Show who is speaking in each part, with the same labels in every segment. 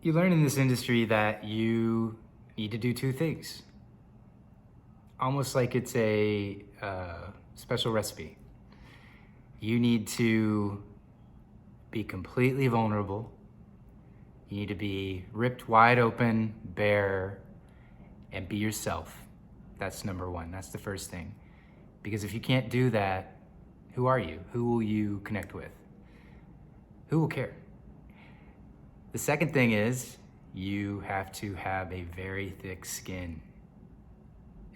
Speaker 1: You learn in this industry that you need to do two things. Almost like it's a special recipe. You need to be completely vulnerable. You need to be ripped wide open, bare, and be yourself. That's number one. That's the first thing. Because if you can't do that, who are you? Who will you connect with? Who will care? The second thing is you have to have a very thick skin.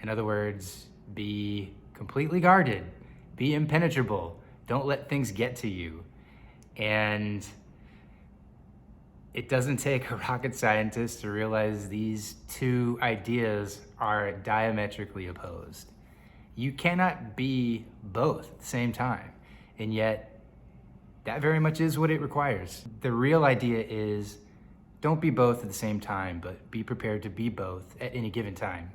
Speaker 1: In other words, be completely guarded, be impenetrable. Don't let things get to you. And it doesn't take a rocket scientist to realize these two ideas are diametrically opposed. You cannot be both at the same time, and yet that very much is what it requires. The real idea is don't be both at the same time, but be prepared to be both at any given time.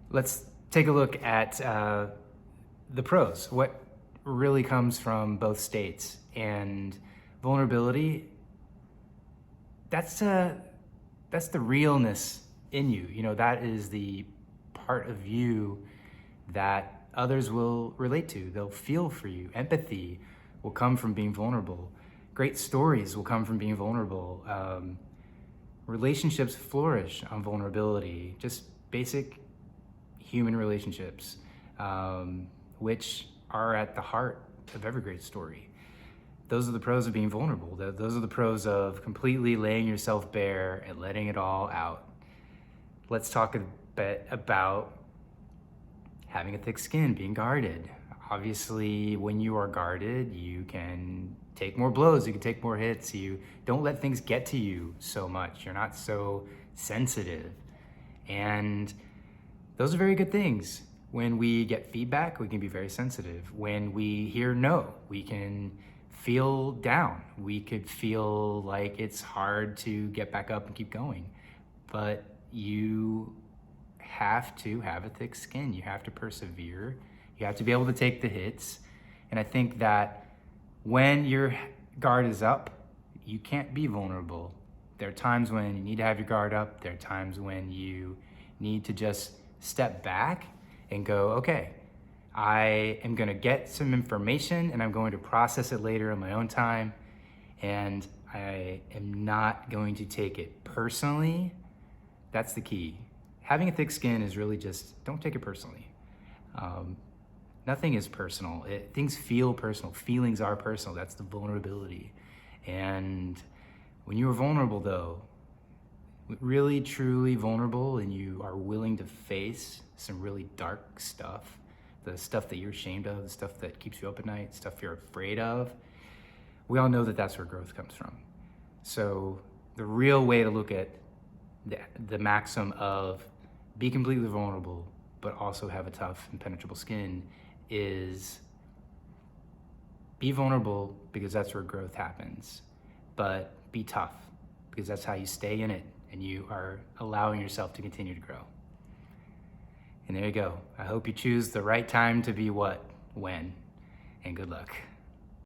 Speaker 1: Let's take a look at the pros, what really comes from both states. And vulnerability, that's the realness in you. You know, that is the part of you that others will relate to. They'll feel for you. Empathy will come from being vulnerable. Great stories will come from being vulnerable. Relationships flourish on vulnerability. Just basic human relationships, which are at the heart of every great story. Those are the pros of being vulnerable. Those are the pros of completely laying yourself bare and letting it all out. Let's talk a bit about having a thick skin, being guarded. Obviously, when you are guarded, you can take more blows, you can take more hits. You don't let things get to you so much. You're not so sensitive. And those are very good things. When we get feedback, we can be very sensitive. When we hear no, we can feel down. We could feel like it's hard to get back up and keep going. But you have to have a thick skin. You have to persevere. You have to be able to take the hits. And I think that when your guard is up, you can't be vulnerable. There are times when you need to have your guard up. There are times when you need to just step back and go, okay, I am gonna get some information and I'm going to process it later in my own time. And I am not going to take it personally. That's the key. Having a thick skin is really just, don't take it personally. Nothing is personal. Things feel personal. Feelings are personal. That's the vulnerability. And when you are vulnerable though, really truly vulnerable, and you are willing to face some really dark stuff, the stuff that you're ashamed of, the stuff that keeps you up at night, stuff you're afraid of, we all know that that's where growth comes from. So the real way to look at the maxim of be completely vulnerable, but also have a tough, impenetrable skin is be vulnerable because that's where growth happens, but be tough because that's how you stay in it and you are allowing yourself to continue to grow. And there you go. I hope you choose the right time to be what, when, and good luck.